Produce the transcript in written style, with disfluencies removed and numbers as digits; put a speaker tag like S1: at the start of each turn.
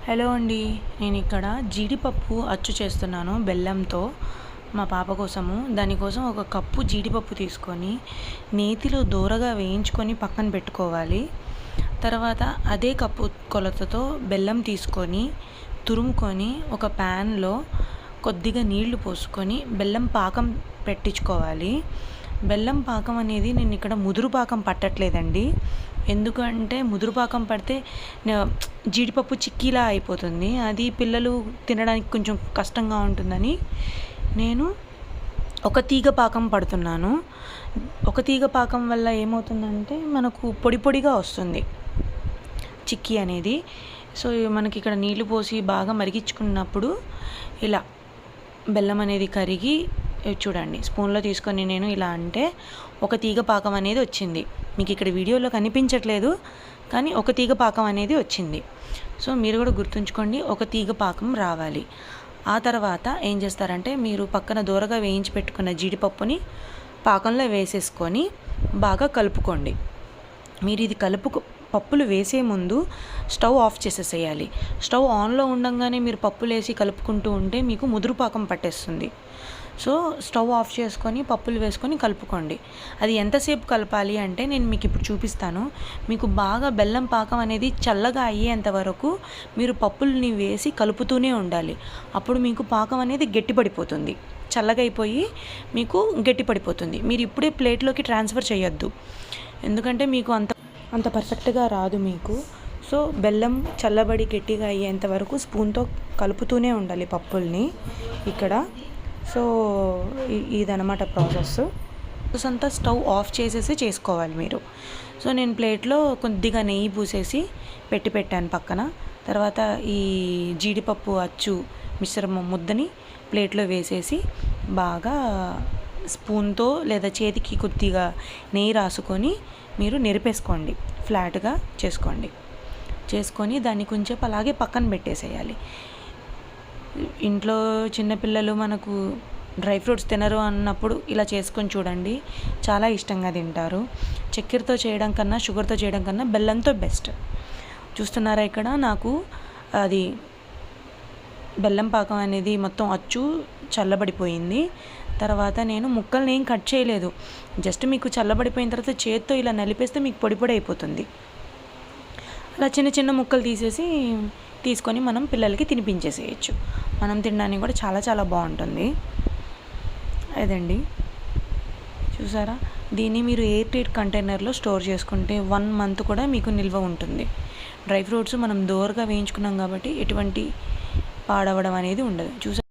S1: Hello అండి. నేను ఇక్కడ జీడిపప్పు అచ్చు చేస్తున్నాను బెల్లంతో మా పాప కోసము. దానికోసం ఒక కప్పు జీడిపప్పు తీసుకొని నేతిలో దోరగా వేయించుకొని పక్కన పెట్టుకోవాలి. తర్వాత అదే కప్పు కొలతతో బెల్లం తీసుకొని తురుముకొని ఒక ప్యాన్లో కొద్దిగా నీళ్లు పోసుకొని బెల్లం పాకం పెట్టించుకోవాలి. బెల్లం పాకం అనేది నేను ఇక్కడ ముదురు పాకం పట్టట్లేదండి. ఎందుకంటే ముదురు పాకం పడితే జీడిపప్పు చిక్కీలా అయిపోతుంది. అది పిల్లలు తినడానికి కొంచెం కష్టంగా ఉంటుందని నేను ఒక తీగ పాకం పడుతున్నాను. ఒక తీగ పాకం వల్ల ఏమవుతుందంటే మనకు పొడి పొడిగా వస్తుంది చిక్కీ అనేది. సో మనకి ఇక్కడ నీళ్లు పోసి బాగా మరిగించుకున్నప్పుడు ఇలా బెల్లం అనేది కరిగి చూడండి స్పూన్లో తీసుకొని నేను ఇలా అంటే ఒక తీగ పాకం అనేది వచ్చింది. మీకు ఇక్కడ వీడియోలో కనిపించట్లేదు కానీ ఒక తీగ పాకం అనేది వచ్చింది. సో మీరు కూడా గుర్తుంచుకోండి, ఒక తీగ పాకం రావాలి. ఆ తర్వాత ఏం చేస్తారంటే మీరు పక్కన దూరగా వేయించి పెట్టుకున్న జీడిపప్పుని పాకంలో వేసేసుకొని బాగా కలుపుకోండి. మీరు ఇది పప్పులు వేసే ముందు స్టవ్ ఆఫ్ చేసేసేయాలి. స్టవ్ ఆన్లో ఉండగానే మీరు పప్పులు వేసి కలుపుకుంటూ ఉంటే మీకు ముదురు పాకం పట్టేస్తుంది. సో స్టవ్ ఆఫ్ చేసుకొని పప్పులు వేసుకొని కలుపుకోండి. అది ఎంతసేపు కలపాలి అంటే నేను మీకు ఇప్పుడు చూపిస్తాను. మీకు బాగా బెల్లం పాకం అనేది చల్లగా అయ్యేంత వరకు మీరు పప్పుల్ని వేసి కలుపుతూనే ఉండాలి. అప్పుడు మీకు పాకం అనేది గట్టిపడిపోతుంది. చల్లగా అయిపోయి మీకు గట్టిపడిపోతుంది. మీరు ఇప్పుడే ప్లేట్లోకి ట్రాన్స్ఫర్ చేయొద్దు, ఎందుకంటే మీకు అంత పర్ఫెక్ట్గా రాదు మీకు. సో బెల్లం చల్లబడి గట్టిగా అయ్యేంత వరకు స్పూన్తో కలుపుతూనే ఉండాలి పప్పుల్ని ఇక్కడ. సో ఇదనమాట ప్రాసెస్. అంతా స్టవ్ ఆఫ్ చేసేసి చేసుకోవాలి మీరు. సో నేను ప్లేట్లో కొద్దిగా నెయ్యి పూసేసి పెట్టాను పక్కన. తర్వాత ఈ జీడిపప్పు అచ్చు మిశ్రమం ముద్దని ప్లేట్లో వేసేసి బాగా స్పూన్తో లేదా చేతికి కొద్దిగా నెయ్యి రాసుకొని మీరు నెరిపేసుకోండి. ఫ్లాట్గా చేసుకొని దాన్ని కొంచెం అలాగే పక్కన పెట్టేసేయాలి. ఇంట్లో చిన్నపిల్లలు మనకు డ్రై ఫ్రూట్స్ తినరు అన్నప్పుడు ఇలా చేసుకొని చూడండి, చాలా ఇష్టంగా తింటారు. చక్కెరతో చేయడం కన్నా షుగర్తో చేయడం కన్నా బెల్లంతో బెస్ట్. చూస్తున్నారా ఇక్కడ నాకు అది బెల్లం పాకం అనేది మొత్తం అచ్చు చల్లబడిపోయింది. తర్వాత నేను ముక్కల్ని ఏం కట్ చేయలేదు, జస్ట్ మీకు చల్లబడిపోయిన తర్వాత చేత్తో ఇలా నలిపేస్తే మీకు పొడి పొడి అయిపోతుంది. అలా చిన్న చిన్న ముక్కలు తీసుకొని మనం పిల్లలకి తినిపించేసేయచ్చు. మనం తినడానికి కూడా చాలా చాలా బాగుంటుంది. అదండి, చూసారా? దీన్ని మీరు ఎయిర్ టైట్ కంటైనర్లో స్టోర్ చేసుకుంటే 1 మంత్ కూడా మీకు నిల్వ ఉంటుంది. డ్రై ఫ్రూట్స్ మనం దోరగా వేయించుకున్నాం కాబట్టి ఎటువంటి పాడవడం అనేది ఉండదు. చూసారా?